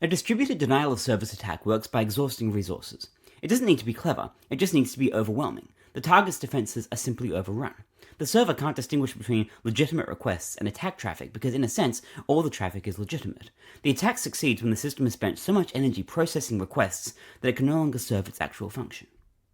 A distributed denial of service attack works by exhausting resources. It doesn't need to be clever, it just needs to be overwhelming. The target's defenses are simply overrun. The server can't distinguish between legitimate requests and attack traffic because, in a sense, all the traffic is legitimate. The attack succeeds when the system has spent so much energy processing requests that it can no longer serve its actual function.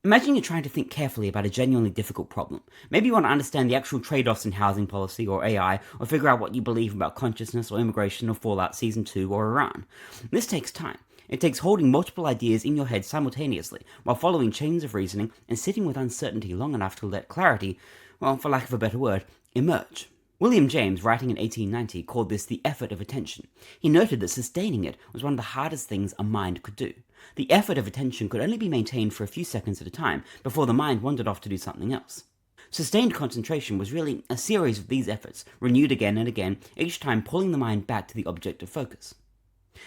Imagine you're trying to think carefully about a genuinely difficult problem. Maybe you want to understand the actual trade-offs in housing policy or AI, or figure out what you believe about consciousness or immigration or Fallout Season 2 or Iran. This takes time. It takes holding multiple ideas in your head simultaneously, while following chains of reasoning and sitting with uncertainty long enough to let clarity, well, for lack of a better word, emerge. William James, writing in 1890, called this the effort of attention. He noted that sustaining it was one of the hardest things a mind could do. The effort of attention could only be maintained for a few seconds at a time before the mind wandered off to do something else. Sustained concentration was really a series of these efforts, renewed again and again, each time pulling the mind back to the object of focus.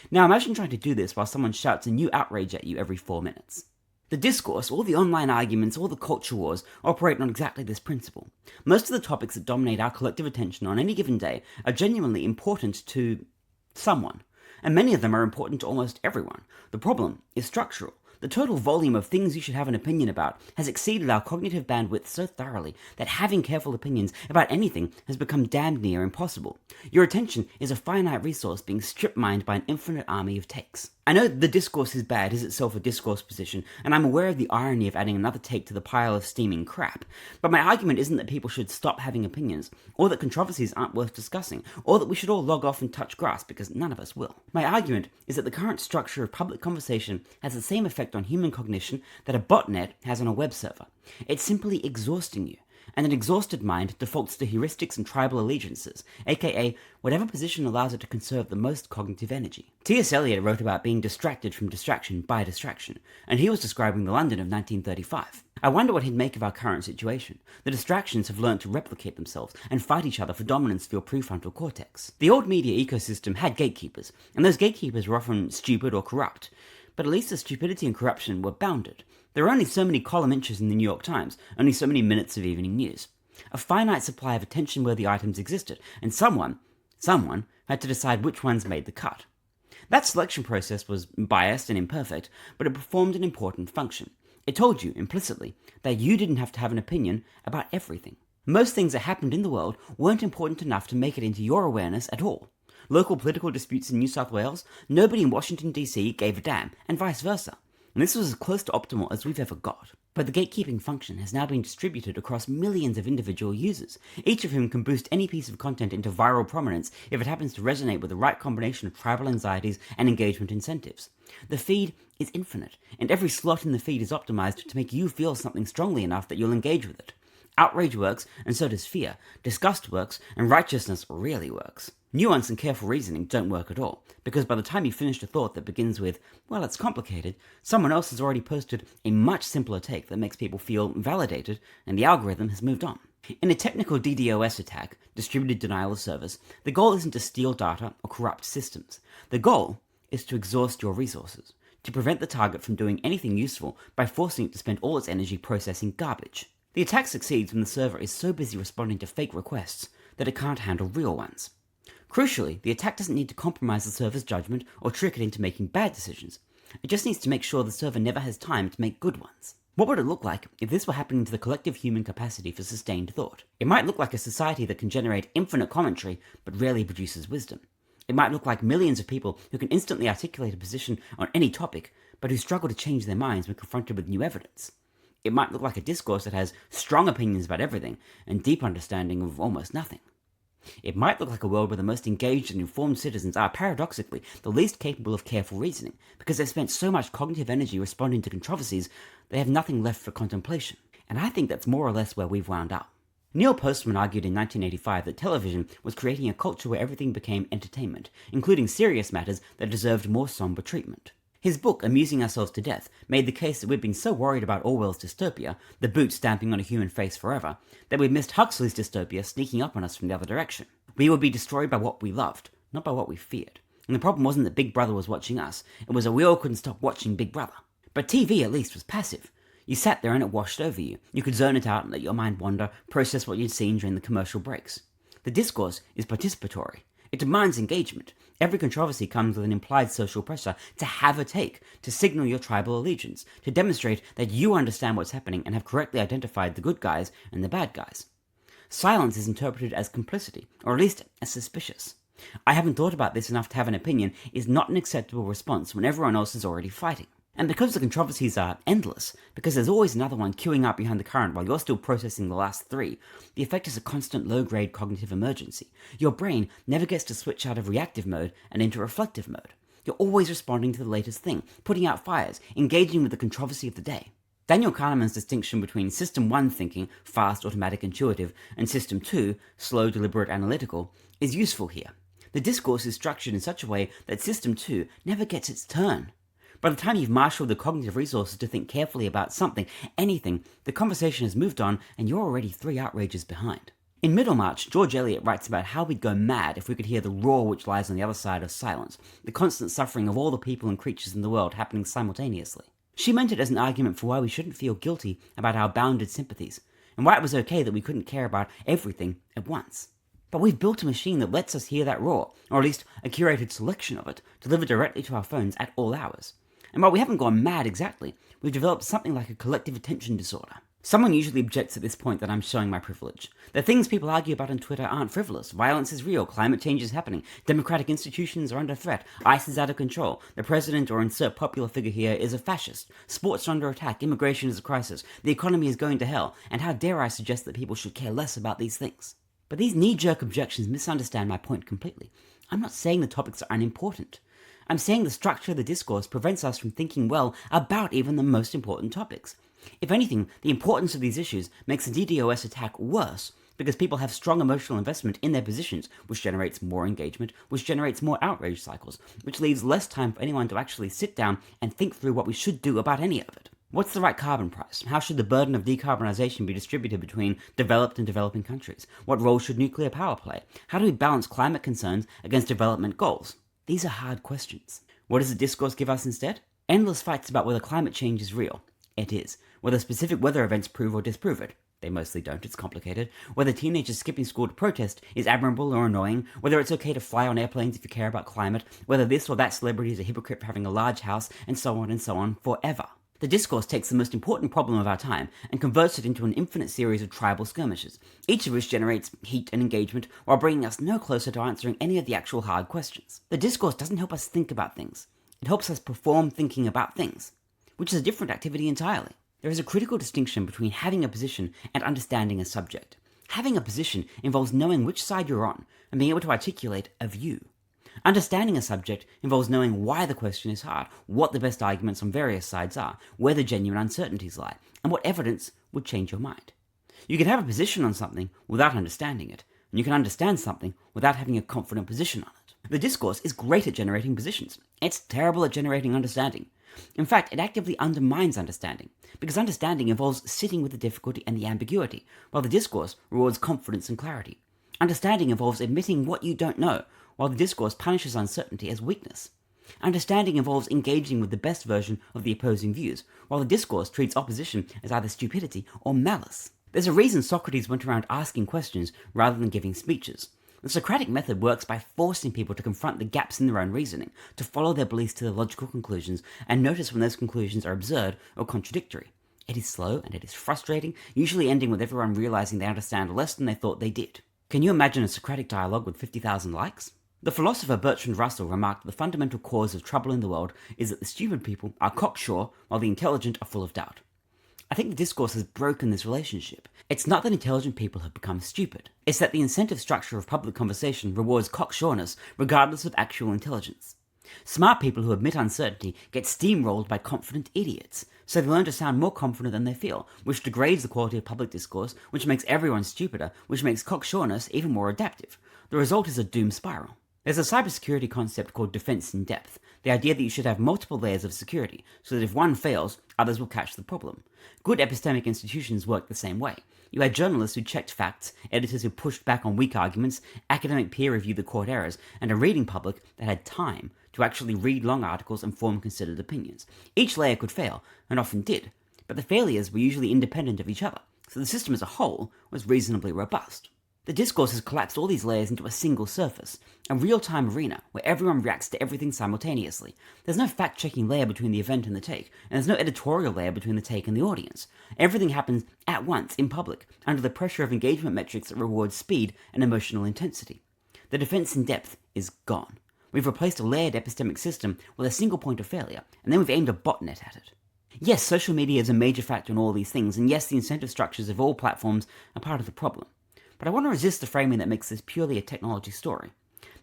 Now imagine trying to do this while someone shouts a new outrage at you every 4 minutes. The discourse, all the online arguments, all the culture wars, operate on exactly this principle. Most of the topics that dominate our collective attention on any given day are genuinely important to someone, and many of them are important to almost everyone. The problem is structural. The total volume of things you should have an opinion about has exceeded our cognitive bandwidth so thoroughly that having careful opinions about anything has become damned near impossible. Your attention is a finite resource being strip-mined by an infinite army of takes. I know the discourse is bad is itself a discourse position, and I'm aware of the irony of adding another take to the pile of steaming crap, but my argument isn't that people should stop having opinions, or that controversies aren't worth discussing, or that we should all log off and touch grass, because none of us will. My argument is that the current structure of public conversation has the same effect on human cognition that a botnet has on a web server. It's simply exhausting you. And an exhausted mind defaults to heuristics and tribal allegiances, aka whatever position allows it to conserve the most cognitive energy. T.S. Eliot wrote about being distracted from distraction by distraction, and he was describing the London of 1935. I wonder what he'd make of our current situation. The distractions have learned to replicate themselves and fight each other for dominance of your prefrontal cortex. The old media ecosystem had gatekeepers, and those gatekeepers were often stupid or corrupt. But at least the stupidity and corruption were bounded. There were only so many column inches in the New York Times, only so many minutes of evening news. A finite supply of attention-worthy items existed, and someone had to decide which ones made the cut. That selection process was biased and imperfect, but it performed an important function. It told you, implicitly, that you didn't have to have an opinion about everything. Most things that happened in the world weren't important enough to make it into your awareness at all. Local political disputes in New South Wales, nobody in Washington DC gave a damn, and vice versa. And this was as close to optimal as we've ever got. But the gatekeeping function has now been distributed across millions of individual users, each of whom can boost any piece of content into viral prominence if it happens to resonate with the right combination of tribal anxieties and engagement incentives. The feed is infinite, and every slot in the feed is optimized to make you feel something strongly enough that you'll engage with it. Outrage works, and so does fear. Disgust works, and righteousness really works. Nuance and careful reasoning don't work at all, because by the time you finish a thought that begins with, well, it's complicated, someone else has already posted a much simpler take that makes people feel validated, and the algorithm has moved on. In a technical DDoS attack, distributed denial of service, the goal isn't to steal data or corrupt systems. The goal is to exhaust your resources, to prevent the target from doing anything useful by forcing it to spend all its energy processing garbage. The attack succeeds when the server is so busy responding to fake requests that it can't handle real ones. Crucially, the attack doesn't need to compromise the server's judgment or trick it into making bad decisions. It just needs to make sure the server never has time to make good ones. What would it look like if this were happening to the collective human capacity for sustained thought? It might look like a society that can generate infinite commentary but rarely produces wisdom. It might look like millions of people who can instantly articulate a position on any topic but who struggle to change their minds when confronted with new evidence. It might look like a discourse that has strong opinions about everything and deep understanding of almost nothing. It might look like a world where the most engaged and informed citizens are, paradoxically, the least capable of careful reasoning, because they've spent so much cognitive energy responding to controversies, they have nothing left for contemplation. And I think that's more or less where we've wound up. Neil Postman argued in 1985 that television was creating a culture where everything became entertainment, including serious matters that deserved more somber treatment. His book, Amusing Ourselves to Death, made the case that we'd been so worried about Orwell's dystopia, the boot stamping on a human face forever, that we'd missed Huxley's dystopia sneaking up on us from the other direction. We would be destroyed by what we loved, not by what we feared. And the problem wasn't that Big Brother was watching us, it was that we all couldn't stop watching Big Brother. But TV, at least, was passive. You sat there and it washed over you. You could zone it out and let your mind wander, process what you'd seen during the commercial breaks. The discourse is participatory. It demands engagement. Every controversy comes with an implied social pressure to have a take, to signal your tribal allegiance, to demonstrate that you understand what's happening and have correctly identified the good guys and the bad guys. Silence is interpreted as complicity, or at least as suspicious. I haven't thought about this enough to have an opinion is not an acceptable response when everyone else is already fighting. And because the controversies are endless, because there's always another one queuing up behind the current while you're still processing the last three, the effect is a constant low-grade cognitive emergency. Your brain never gets to switch out of reactive mode and into reflective mode. You're always responding to the latest thing, putting out fires, engaging with the controversy of the day. Daniel Kahneman's distinction between System 1 thinking, fast, automatic, intuitive, and System 2, slow, deliberate, analytical, is useful here. The discourse is structured in such a way that System 2 never gets its turn. By the time you've marshaled the cognitive resources to think carefully about something, anything, the conversation has moved on and you're already 3 outrages behind. In Middlemarch, George Eliot writes about how we'd go mad if we could hear the roar which lies on the other side of silence, the constant suffering of all the people and creatures in the world happening simultaneously. She meant it as an argument for why we shouldn't feel guilty about our bounded sympathies, and why it was okay that we couldn't care about everything at once. But we've built a machine that lets us hear that roar, or at least a curated selection of it, delivered directly to our phones at all hours. And while we haven't gone mad exactly, we've developed something like a collective attention disorder. Someone usually objects at this point that I'm showing my privilege. The things people argue about on Twitter aren't frivolous. Violence is real, climate change is happening, democratic institutions are under threat, ICE is out of control, the president or insert popular figure here is a fascist, sports are under attack, immigration is a crisis, the economy is going to hell, and how dare I suggest that people should care less about these things. But these knee-jerk objections misunderstand my point completely. I'm not saying the topics are unimportant. I'm saying the structure of the discourse prevents us from thinking well about even the most important topics. If anything, the importance of these issues makes a DDoS attack worse because people have strong emotional investment in their positions, which generates more engagement, which generates more outrage cycles, which leaves less time for anyone to actually sit down and think through what we should do about any of it. What's the right carbon price? How should the burden of decarbonization be distributed between developed and developing countries? What role should nuclear power play? How do we balance climate concerns against development goals? These are hard questions. What does the discourse give us instead? Endless fights about whether climate change is real. It is. Whether specific weather events prove or disprove it. They mostly don't, it's complicated. Whether teenagers skipping school to protest is admirable or annoying. Whether it's okay to fly on airplanes if you care about climate. Whether this or that celebrity is a hypocrite for having a large house, and so on, forever. The discourse takes the most important problem of our time and converts it into an infinite series of tribal skirmishes, each of which generates heat and engagement while bringing us no closer to answering any of the actual hard questions. The discourse doesn't help us think about things. It helps us perform thinking about things, which is a different activity entirely. There is a critical distinction between having a position and understanding a subject. Having a position involves knowing which side you're on and being able to articulate a view. Understanding a subject involves knowing why the question is hard, what the best arguments on various sides are, where the genuine uncertainties lie, and what evidence would change your mind. You can have a position on something without understanding it, and you can understand something without having a confident position on it. The discourse is great at generating positions. It's terrible at generating understanding. In fact, it actively undermines understanding, because understanding involves sitting with the difficulty and the ambiguity, while the discourse rewards confidence and clarity. Understanding involves admitting what you don't know, while the discourse punishes uncertainty as weakness. Understanding involves engaging with the best version of the opposing views, while the discourse treats opposition as either stupidity or malice. There's a reason Socrates went around asking questions rather than giving speeches. The Socratic method works by forcing people to confront the gaps in their own reasoning, to follow their beliefs to their logical conclusions, and notice when those conclusions are absurd or contradictory. It is slow and it is frustrating, usually ending with everyone realizing they understand less than they thought they did. Can you imagine a Socratic dialogue with 50,000 likes? The philosopher Bertrand Russell remarked that the fundamental cause of trouble in the world is that the stupid people are cocksure while the intelligent are full of doubt. I think the discourse has broken this relationship. It's not that intelligent people have become stupid. It's that the incentive structure of public conversation rewards cocksureness regardless of actual intelligence. Smart people who admit uncertainty get steamrolled by confident idiots, so they learn to sound more confident than they feel, which degrades the quality of public discourse, which makes everyone stupider, which makes cocksureness even more adaptive. The result is a doom spiral. There's a cybersecurity concept called defense in depth, the idea that you should have multiple layers of security, so that if one fails, others will catch the problem. Good epistemic institutions work the same way. You had journalists who checked facts, editors who pushed back on weak arguments, academic peer reviewed the court errors, and a reading public that had time to actually read long articles and form considered opinions. Each layer could fail, and often did, but the failures were usually independent of each other, so the system as a whole was reasonably robust. The discourse has collapsed all these layers into a single surface, a real-time arena where everyone reacts to everything simultaneously. There's no fact-checking layer between the event and the take, and there's no editorial layer between the take and the audience. Everything happens at once, in public, under the pressure of engagement metrics that reward speed and emotional intensity. The defense in depth is gone. We've replaced a layered epistemic system with a single point of failure, and then we've aimed a botnet at it. Yes, social media is a major factor in all these things, and yes, the incentive structures of all platforms are part of the problem. But I want to resist the framing that makes this purely a technology story.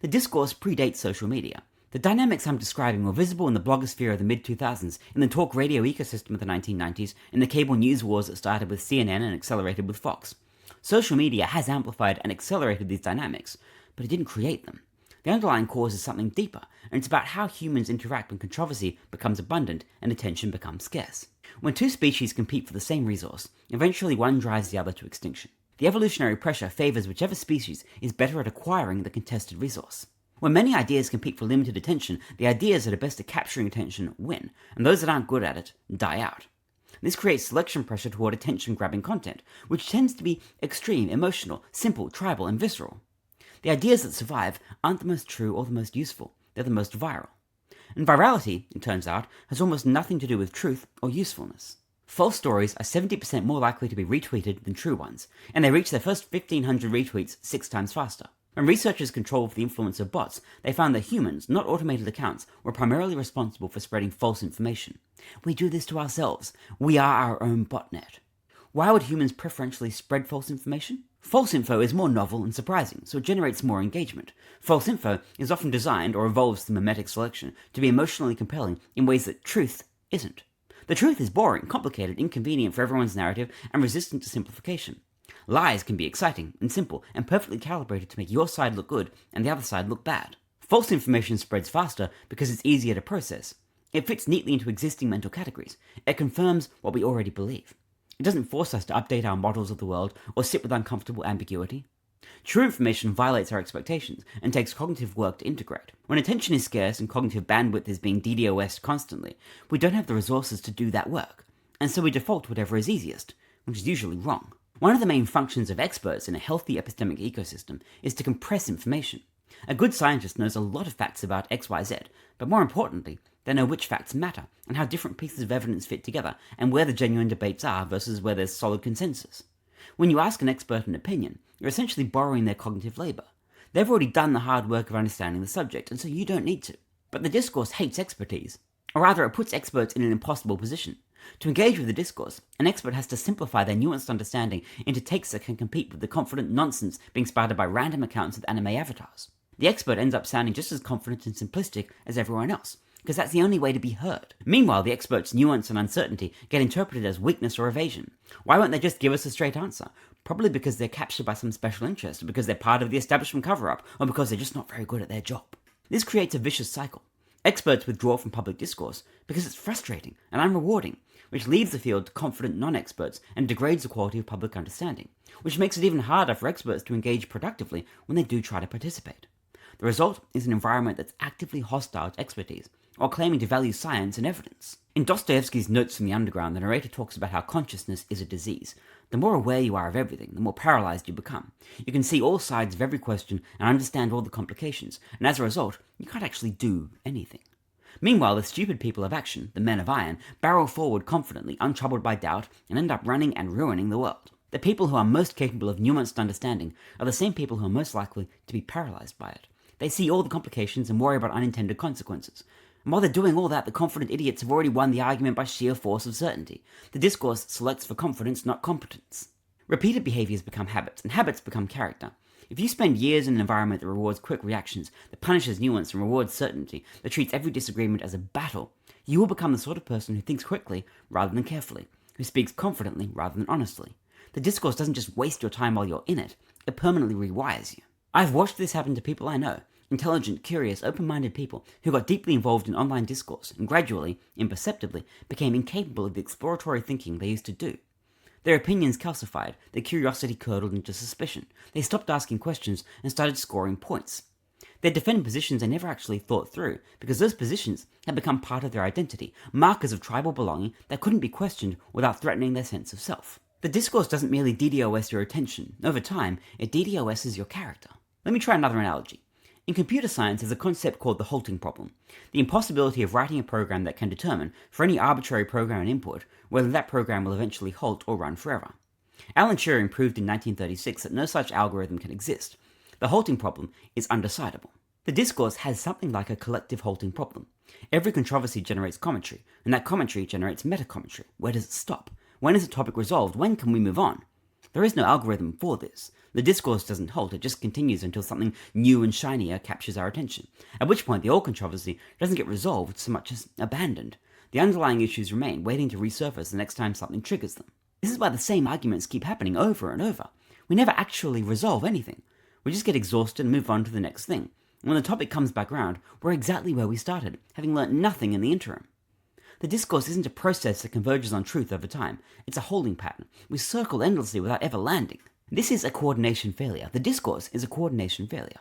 The discourse predates social media. The dynamics I'm describing were visible in the blogosphere of the mid-2000s, in the talk radio ecosystem of the 1990s, in the cable news wars that started with CNN and accelerated with Fox. Social media has amplified and accelerated these dynamics, but it didn't create them. The underlying cause is something deeper, and it's about how humans interact when controversy becomes abundant and attention becomes scarce. When two species compete for the same resource, eventually one drives the other to extinction. The evolutionary pressure favors whichever species is better at acquiring the contested resource. When many ideas compete for limited attention, the ideas that are best at capturing attention win, and those that aren't good at it die out. This creates selection pressure toward attention-grabbing content, which tends to be extreme, emotional, simple, tribal, and visceral. The ideas that survive aren't the most true or the most useful, they're the most viral. And virality, it turns out, has almost nothing to do with truth or usefulness. False stories are 70% more likely to be retweeted than true ones, and they reach their first 1,500 retweets 6 times faster. When researchers controlled for the influence of bots, they found that humans, not automated accounts, were primarily responsible for spreading false information. We do this to ourselves. We are our own botnet. Why would humans preferentially spread false information? False info is more novel and surprising, so it generates more engagement. False info is often designed, or evolves through mimetic selection, to be emotionally compelling in ways that truth isn't. The truth is boring, complicated, inconvenient for everyone's narrative, and resistant to simplification. Lies can be exciting and simple and perfectly calibrated to make your side look good and the other side look bad. False information spreads faster because it's easier to process. It fits neatly into existing mental categories. It confirms what we already believe. It doesn't force us to update our models of the world or sit with uncomfortable ambiguity. True information violates our expectations and takes cognitive work to integrate. When attention is scarce and cognitive bandwidth is being DDoSed constantly, we don't have the resources to do that work, and so we default to whatever is easiest, which is usually wrong. One of the main functions of experts in a healthy epistemic ecosystem is to compress information. A good scientist knows a lot of facts about XYZ, but more importantly, they know which facts matter and how different pieces of evidence fit together and where the genuine debates are versus where there's solid consensus. When you ask an expert an opinion, you're essentially borrowing their cognitive labor. They've already done the hard work of understanding the subject, and so you don't need to. But the discourse hates expertise, or rather it puts experts in an impossible position. To engage with the discourse, an expert has to simplify their nuanced understanding into takes that can compete with the confident nonsense being spouted by random accounts with anime avatars. The expert ends up sounding just as confident and simplistic as everyone else, because that's the only way to be heard. Meanwhile, the expert's nuance and uncertainty get interpreted as weakness or evasion. Why won't they just give us a straight answer? Probably because they're captured by some special interest, or because they're part of the establishment cover-up, or because they're just not very good at their job. This creates a vicious cycle. Experts withdraw from public discourse because it's frustrating and unrewarding, which leaves the field to confident non-experts and degrades the quality of public understanding, which makes it even harder for experts to engage productively when they do try to participate. The result is an environment that's actively hostile to expertise, or claiming to value science and evidence. In Dostoevsky's Notes from the Underground, the narrator talks about how consciousness is a disease. The more aware you are of everything, the more paralyzed you become. You can see all sides of every question and understand all the complications, and as a result, you can't actually do anything. Meanwhile, the stupid people of action, the men of iron, barrel forward confidently, untroubled by doubt, and end up running and ruining the world. The people who are most capable of nuanced understanding are the same people who are most likely to be paralyzed by it. They see all the complications and worry about unintended consequences. And while they're doing all that, the confident idiots have already won the argument by sheer force of certainty. The discourse selects for confidence, not competence. Repeated behaviors become habits, and habits become character. If you spend years in an environment that rewards quick reactions, that punishes nuance and rewards certainty, that treats every disagreement as a battle, you will become the sort of person who thinks quickly rather than carefully, who speaks confidently rather than honestly. The discourse doesn't just waste your time while you're in it, it permanently rewires you. I've watched this happen to people I know, intelligent, curious, open-minded people who got deeply involved in online discourse and gradually, imperceptibly, became incapable of the exploratory thinking they used to do. Their opinions calcified, their curiosity curdled into suspicion. They stopped asking questions and started scoring points. They'd defend positions they never actually thought through, because those positions had become part of their identity, markers of tribal belonging that couldn't be questioned without threatening their sense of self. The The discourse doesn't merely DDoS your attention. Over time, it DDoSes your character. Let me try another analogy. In computer science, there's a concept called the halting problem, the impossibility of writing a program that can determine, for any arbitrary program and input, whether that program will eventually halt or run forever. Alan Turing proved in 1936 that no such algorithm can exist. The halting problem is undecidable. The discourse has something like a collective halting problem. Every controversy generates commentary, and that commentary generates meta-commentary. Where does it stop? When is a topic resolved? When can we move on? There is no algorithm for this. The discourse doesn't halt, it just continues until something new and shinier captures our attention, at which point the old controversy doesn't get resolved so much as abandoned. The underlying issues remain, waiting to resurface the next time something triggers them. This is why the same arguments keep happening over and over. We never actually resolve anything. We just get exhausted and move on to the next thing. And when the topic comes back round, we're exactly where we started, having learnt nothing in the interim. The discourse isn't a process that converges on truth over time. It's a holding pattern. We circle endlessly without ever landing. This is a coordination failure. The discourse is a coordination failure.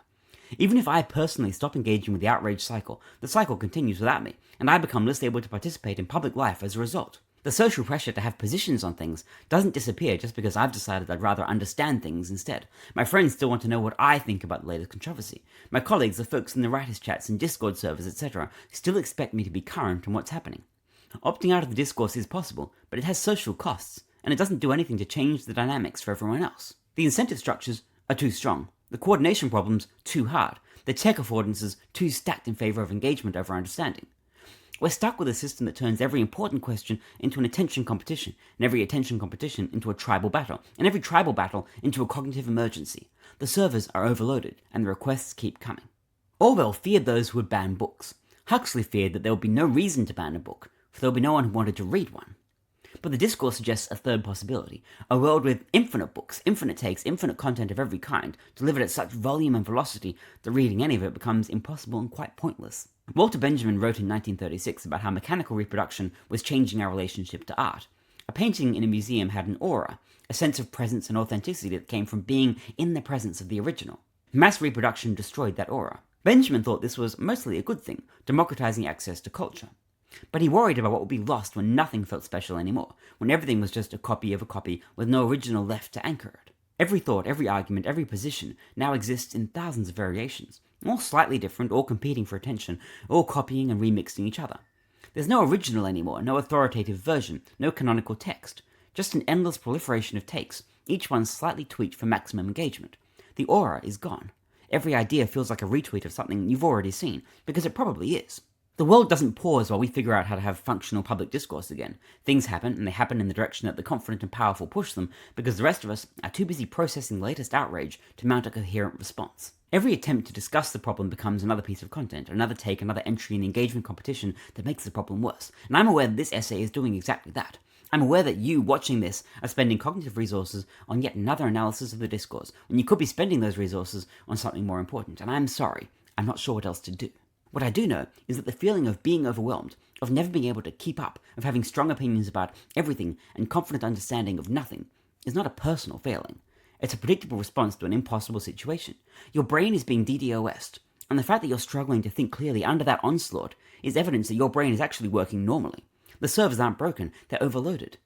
Even if I personally stop engaging with the outrage cycle, the cycle continues without me, and I become less able to participate in public life as a result. The social pressure to have positions on things doesn't disappear just because I've decided I'd rather understand things instead. My friends still want to know what I think about the latest controversy. My colleagues, the folks in the writers' chats and Discord servers, etc., still expect me to be current on what's happening. Opting out of the discourse is possible, but it has social costs, and it doesn't do anything to change the dynamics for everyone else. The incentive structures are too strong, the coordination problems too hard, the tech affordances too stacked in favor of engagement over understanding. We're stuck with a system that turns every important question into an attention competition, and every attention competition into a tribal battle, and every tribal battle into a cognitive emergency. The servers are overloaded, and the requests keep coming. Orwell feared those who would ban books. Huxley feared that there would be no reason to ban a book, for there would be no one who wanted to read one. But the discourse suggests a third possibility, a world with infinite books, infinite takes, infinite content of every kind, delivered at such volume and velocity that reading any of it becomes impossible and quite pointless. Walter Benjamin wrote in 1936 about how mechanical reproduction was changing our relationship to art. A painting in a museum had an aura, a sense of presence and authenticity that came from being in the presence of the original. Mass reproduction destroyed that aura. Benjamin thought this was mostly a good thing, democratizing access to culture. But he worried about what would be lost when nothing felt special anymore, when everything was just a copy of a copy with no original left to anchor it. Every thought, every argument, every position now exists in thousands of variations, all slightly different, all competing for attention, all copying and remixing each other. There's no original anymore, no authoritative version, no canonical text, just an endless proliferation of takes, each one slightly tweaked for maximum engagement. The aura is gone. Every idea feels like a retweet of something you've already seen, because it probably is. The world doesn't pause while we figure out how to have functional public discourse again. Things happen, and they happen in the direction that the confident and powerful push them, because the rest of us are too busy processing the latest outrage to mount a coherent response. Every attempt to discuss the problem becomes another piece of content, another take, another entry in the engagement competition that makes the problem worse. And I'm aware that this essay is doing exactly that. I'm aware that you, watching this, are spending cognitive resources on yet another analysis of the discourse, when you could be spending those resources on something more important, and I'm sorry, I'm not sure what else to do. What I do know is that the feeling of being overwhelmed, of never being able to keep up, of having strong opinions about everything and confident understanding of nothing, is not a personal failing. It's a predictable response to an impossible situation. Your brain is being DDoS'd, and the fact that you're struggling to think clearly under that onslaught is evidence that your brain is actually working normally. The servers aren't broken, they're overloaded.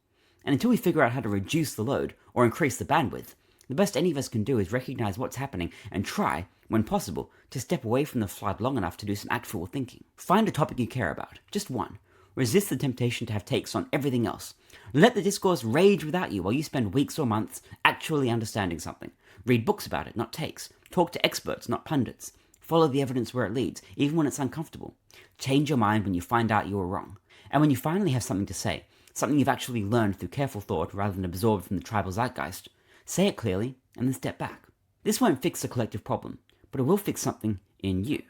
And until we figure out how to reduce the load or increase the bandwidth, the best any of us can do is recognize what's happening and try, when possible, to step away from the flood long enough to do some actual thinking. Find a topic you care about, just one. Resist the temptation to have takes on everything else. Let the discourse rage without you while you spend weeks or months actually understanding something. Read books about it, not takes. Talk to experts, not pundits. Follow the evidence where it leads, even when it's uncomfortable. Change your mind when you find out you were wrong. And when you finally have something to say, something you've actually learned through careful thought rather than absorbed from the tribal zeitgeist, say it clearly and then step back. This won't fix the collective problem, but it will fix something in you.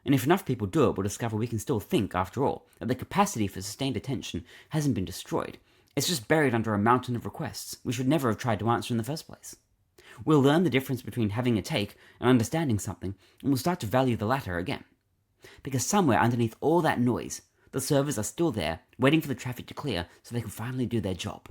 And if enough people do it, we'll discover we can still think, after all, that the capacity for sustained attention hasn't been destroyed. It's just buried under a mountain of requests we should never have tried to answer in the first place. We'll learn the difference between having a take and understanding something, and we'll start to value the latter again. Because somewhere underneath all that noise, the servers are still there, waiting for the traffic to clear so they can finally do their job.